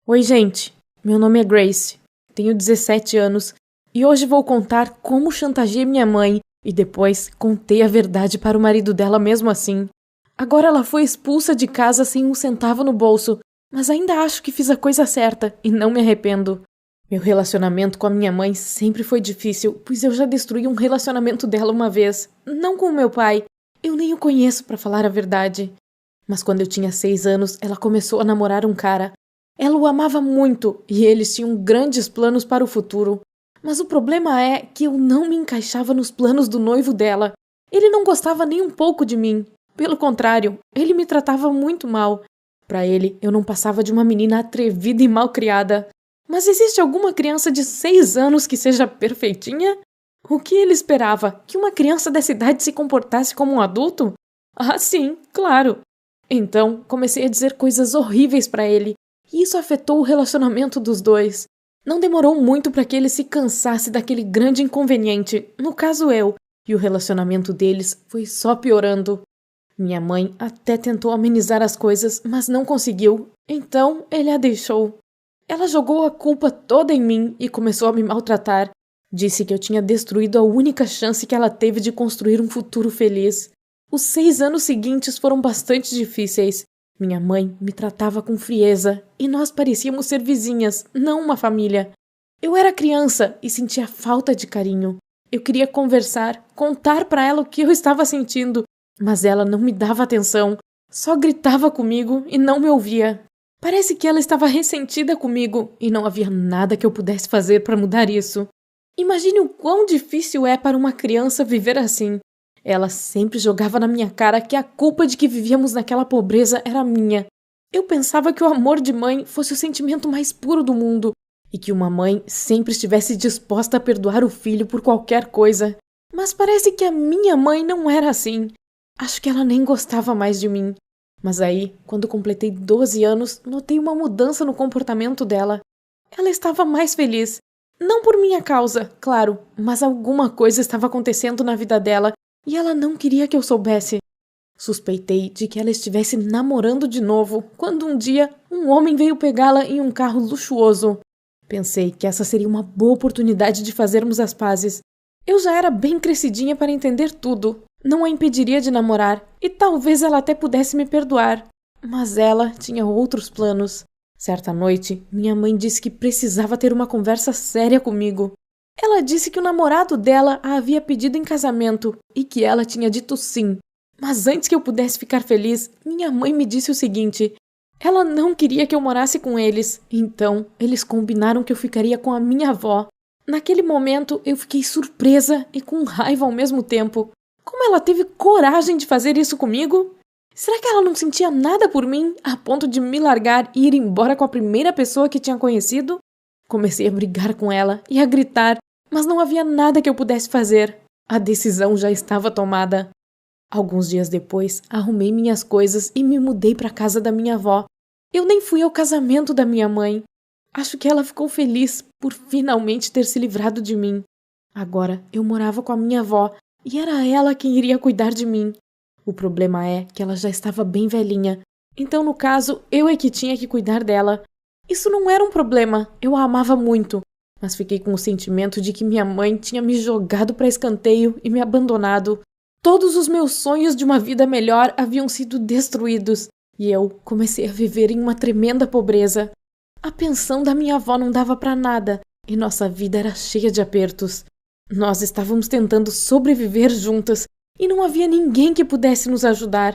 Oi, gente. Meu nome é Grace. Tenho 17 anos e hoje vou contar como chantageei minha mãe e depois contei a verdade para o marido dela mesmo assim. Agora ela foi expulsa de casa sem um centavo no bolso, mas ainda acho que fiz a coisa certa e não me arrependo. Meu relacionamento com a minha mãe sempre foi difícil, pois eu já destruí um relacionamento dela uma vez. Não com o meu pai. Eu nem o conheço, para falar a verdade. Mas quando eu tinha 6 anos, ela começou a namorar um cara. Ela o amava muito e eles tinham grandes planos para o futuro. Mas o problema é que eu não me encaixava nos planos do noivo dela. Ele não gostava nem um pouco de mim. Pelo contrário, ele me tratava muito mal. Para ele, eu não passava de uma menina atrevida e mal-criada. Mas existe alguma criança de 6 anos que seja perfeitinha? O que ele esperava? Que uma criança dessa idade se comportasse como um adulto? Ah, sim, claro. Então, comecei a dizer coisas horríveis para ele. E isso afetou o relacionamento dos dois. Não demorou muito para que ele se cansasse daquele grande inconveniente, no caso eu, e o relacionamento deles foi só piorando. Minha mãe até tentou amenizar as coisas, mas não conseguiu, então ele a deixou. Ela jogou a culpa toda em mim e começou a me maltratar. Disse que eu tinha destruído a única chance que ela teve de construir um futuro feliz. Os 6 anos seguintes foram bastante difíceis. Minha mãe me tratava com frieza e nós parecíamos ser vizinhas, não uma família. Eu era criança e sentia falta de carinho. Eu queria conversar, contar para ela o que eu estava sentindo, mas ela não me dava atenção, só gritava comigo e não me ouvia. Parece que ela estava ressentida comigo e não havia nada que eu pudesse fazer para mudar isso. Imagine o quão difícil é para uma criança viver assim. Ela sempre jogava na minha cara que a culpa de que vivíamos naquela pobreza era minha. Eu pensava que o amor de mãe fosse o sentimento mais puro do mundo e que uma mãe sempre estivesse disposta a perdoar o filho por qualquer coisa. Mas parece que a minha mãe não era assim. Acho que ela nem gostava mais de mim. Mas aí, quando completei 12 anos, notei uma mudança no comportamento dela. Ela estava mais feliz. Não por minha causa, claro, mas alguma coisa estava acontecendo na vida dela e ela não queria que eu soubesse. Suspeitei de que ela estivesse namorando de novo, quando um dia um homem veio pegá-la em um carro luxuoso. Pensei que essa seria uma boa oportunidade de fazermos as pazes. Eu já era bem crescidinha para entender tudo. Não a impediria de namorar, e talvez ela até pudesse me perdoar. Mas ela tinha outros planos. Certa noite, minha mãe disse que precisava ter uma conversa séria comigo. Ela disse que o namorado dela a havia pedido em casamento e que ela tinha dito sim. Mas antes que eu pudesse ficar feliz, minha mãe me disse o seguinte: ela não queria que eu morasse com eles, então eles combinaram que eu ficaria com a minha avó. Naquele momento, eu fiquei surpresa e com raiva ao mesmo tempo. Como ela teve coragem de fazer isso comigo? Será que ela não sentia nada por mim, a ponto de me largar e ir embora com a primeira pessoa que tinha conhecido? Comecei a brigar com ela e a gritar, mas não havia nada que eu pudesse fazer. A decisão já estava tomada. Alguns dias depois, arrumei minhas coisas e me mudei para a casa da minha avó. Eu nem fui ao casamento da minha mãe. Acho que ela ficou feliz por finalmente ter se livrado de mim. Agora eu morava com a minha avó e era ela quem iria cuidar de mim. O problema é que ela já estava bem velhinha, então no caso eu é que tinha que cuidar dela. Isso não era um problema, eu a amava muito, mas fiquei com o sentimento de que minha mãe tinha me jogado para escanteio e me abandonado. Todos os meus sonhos de uma vida melhor haviam sido destruídos e eu comecei a viver em uma tremenda pobreza. A pensão da minha avó não dava para nada e nossa vida era cheia de apertos. Nós estávamos tentando sobreviver juntas e não havia ninguém que pudesse nos ajudar.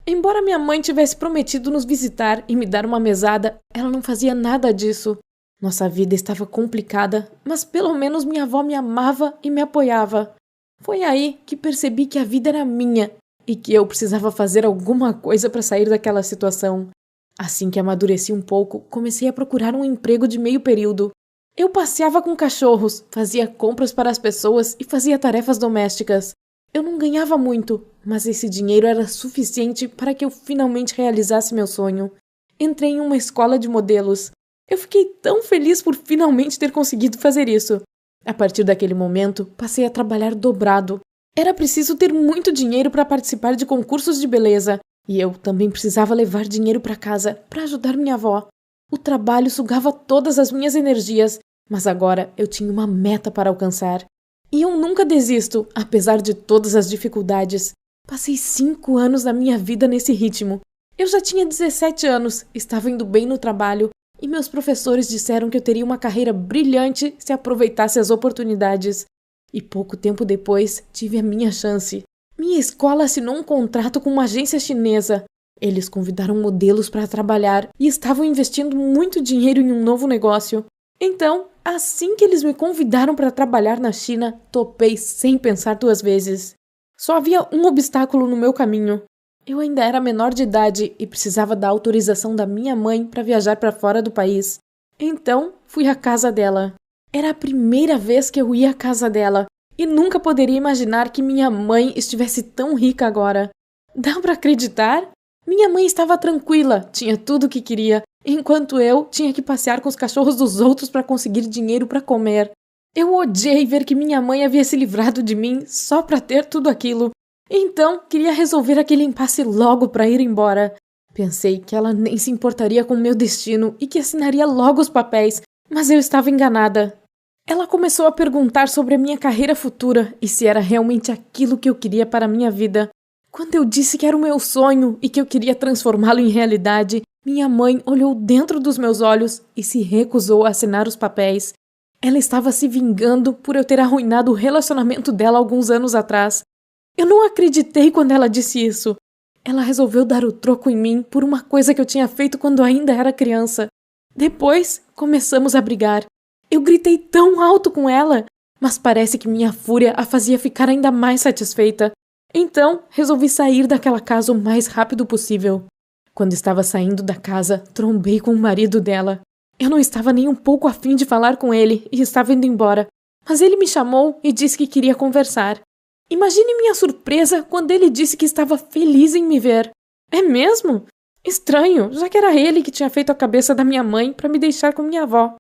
Embora minha mãe tivesse prometido nos visitar e me dar uma mesada, ela não fazia nada disso. Nossa vida estava complicada, mas pelo menos minha avó me amava e me apoiava. Foi aí que percebi que a vida era minha e que eu precisava fazer alguma coisa para sair daquela situação. Assim que amadureci um pouco, comecei a procurar um emprego de meio período. Eu passeava com cachorros, fazia compras para as pessoas e fazia tarefas domésticas. Eu não ganhava muito, mas esse dinheiro era suficiente para que eu finalmente realizasse meu sonho. Entrei em uma escola de modelos. Eu fiquei tão feliz por finalmente ter conseguido fazer isso. A partir daquele momento, passei a trabalhar dobrado. Era preciso ter muito dinheiro para participar de concursos de beleza, e eu também precisava levar dinheiro para casa para ajudar minha avó. O trabalho sugava todas as minhas energias, mas agora eu tinha uma meta para alcançar. E eu nunca desisto, apesar de todas as dificuldades. Passei 5 anos da minha vida nesse ritmo. Eu já tinha 17 anos, estava indo bem no trabalho, e meus professores disseram que eu teria uma carreira brilhante se aproveitasse as oportunidades. E pouco tempo depois, tive a minha chance. Minha escola assinou um contrato com uma agência chinesa. Eles convidaram modelos para trabalhar e estavam investindo muito dinheiro em um novo negócio. Então, assim que eles me convidaram para trabalhar na China, topei sem pensar 2 vezes. Só havia um obstáculo no meu caminho. Eu ainda era menor de idade e precisava da autorização da minha mãe para viajar para fora do país. Então, fui à casa dela. Era a primeira vez que eu ia à casa dela e nunca poderia imaginar que minha mãe estivesse tão rica agora. Dá para acreditar? Minha mãe estava tranquila, tinha tudo o que queria, enquanto eu tinha que passear com os cachorros dos outros para conseguir dinheiro para comer. Eu odiei ver que minha mãe havia se livrado de mim só para ter tudo aquilo. Então, queria resolver aquele impasse logo para ir embora. Pensei que ela nem se importaria com meu destino e que assinaria logo os papéis, mas eu estava enganada. Ela começou a perguntar sobre a minha carreira futura e se era realmente aquilo que eu queria para a minha vida. Quando eu disse que era o meu sonho e que eu queria transformá-lo em realidade, minha mãe olhou dentro dos meus olhos e se recusou a assinar os papéis. Ela estava se vingando por eu ter arruinado o relacionamento dela alguns anos atrás. Eu não acreditei quando ela disse isso. Ela resolveu dar o troco em mim por uma coisa que eu tinha feito quando ainda era criança. Depois, começamos a brigar. Eu gritei tão alto com ela, mas parece que minha fúria a fazia ficar ainda mais satisfeita. Então, resolvi sair daquela casa o mais rápido possível. Quando estava saindo da casa, trombei com o marido dela. Eu não estava nem um pouco afim de falar com ele e estava indo embora, mas ele me chamou e disse que queria conversar. Imagine minha surpresa quando ele disse que estava feliz em me ver. É mesmo? Estranho, já que era ele que tinha feito a cabeça da minha mãe para me deixar com minha avó.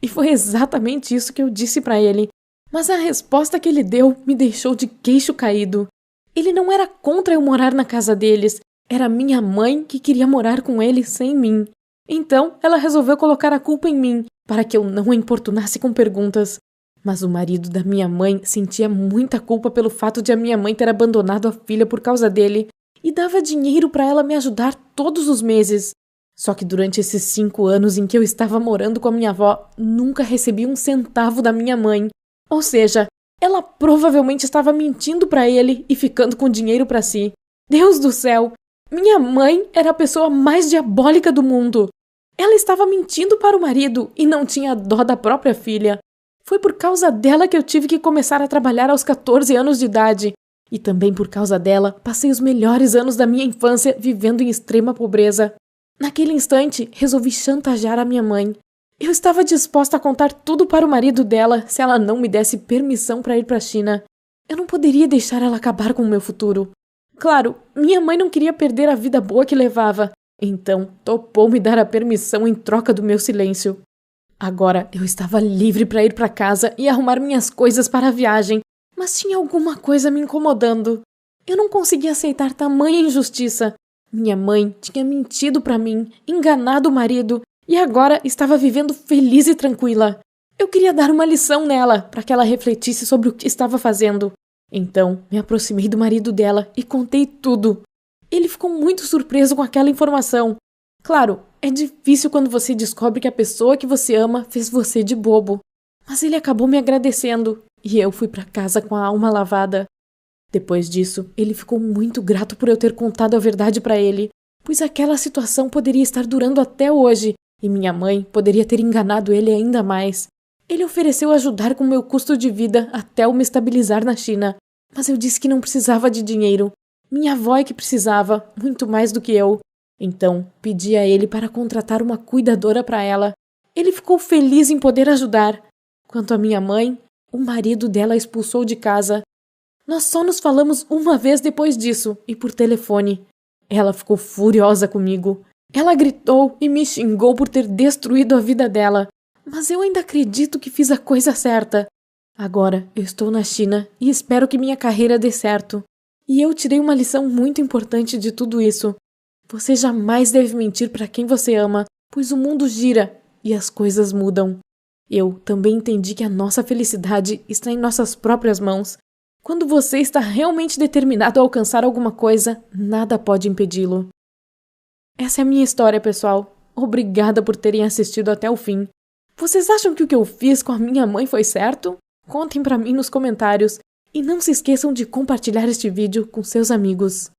E foi exatamente isso que eu disse para ele. Mas a resposta que ele deu me deixou de queixo caído. Ele não era contra eu morar na casa deles. Era minha mãe que queria morar com ele sem mim. Então, ela resolveu colocar a culpa em mim, para que eu não a importunasse com perguntas. Mas o marido da minha mãe sentia muita culpa pelo fato de a minha mãe ter abandonado a filha por causa dele e dava dinheiro para ela me ajudar todos os meses. Só que durante esses 5 anos em que eu estava morando com a minha avó, nunca recebi um centavo da minha mãe. Ou seja, ela provavelmente estava mentindo para ele e ficando com dinheiro para si. Deus do céu! Minha mãe era a pessoa mais diabólica do mundo. Ela estava mentindo para o marido e não tinha dó da própria filha. Foi por causa dela que eu tive que começar a trabalhar aos 14 anos de idade. E também por causa dela, passei os melhores anos da minha infância vivendo em extrema pobreza. Naquele instante, resolvi chantagear a minha mãe. Eu estava disposta a contar tudo para o marido dela se ela não me desse permissão para ir para a China. Eu não poderia deixar ela acabar com o meu futuro. Claro, minha mãe não queria perder a vida boa que levava, então topou me dar a permissão em troca do meu silêncio. Agora eu estava livre para ir para casa e arrumar minhas coisas para a viagem, mas tinha alguma coisa me incomodando. Eu não conseguia aceitar tamanha injustiça. Minha mãe tinha mentido para mim, enganado o marido e agora estava vivendo feliz e tranquila. Eu queria dar uma lição nela para que ela refletisse sobre o que estava fazendo. Então, me aproximei do marido dela e contei tudo. Ele ficou muito surpreso com aquela informação. Claro, é difícil quando você descobre que a pessoa que você ama fez você de bobo. Mas ele acabou me agradecendo e eu fui para casa com a alma lavada. Depois disso, ele ficou muito grato por eu ter contado a verdade para ele, pois aquela situação poderia estar durando até hoje e minha mãe poderia ter enganado ele ainda mais. Ele ofereceu ajudar com meu custo de vida até eu me estabilizar na China, mas eu disse que não precisava de dinheiro. Minha avó é que precisava, muito mais do que eu. Então, pedi a ele para contratar uma cuidadora para ela. Ele ficou feliz em poder ajudar. Quanto à minha mãe, o marido dela a expulsou de casa. Nós só nos falamos uma vez depois disso, e por telefone. Ela ficou furiosa comigo. Ela gritou e me xingou por ter destruído a vida dela. Mas eu ainda acredito que fiz a coisa certa. Agora eu estou na China e espero que minha carreira dê certo. E eu tirei uma lição muito importante de tudo isso. Você jamais deve mentir para quem você ama, pois o mundo gira e as coisas mudam. Eu também entendi que a nossa felicidade está em nossas próprias mãos. Quando você está realmente determinado a alcançar alguma coisa, nada pode impedi-lo. Essa é a minha história, pessoal. Obrigada por terem assistido até o fim. Vocês acham que o que eu fiz com a minha mãe foi certo? Contem pra mim nos comentários. E não se esqueçam de compartilhar este vídeo com seus amigos.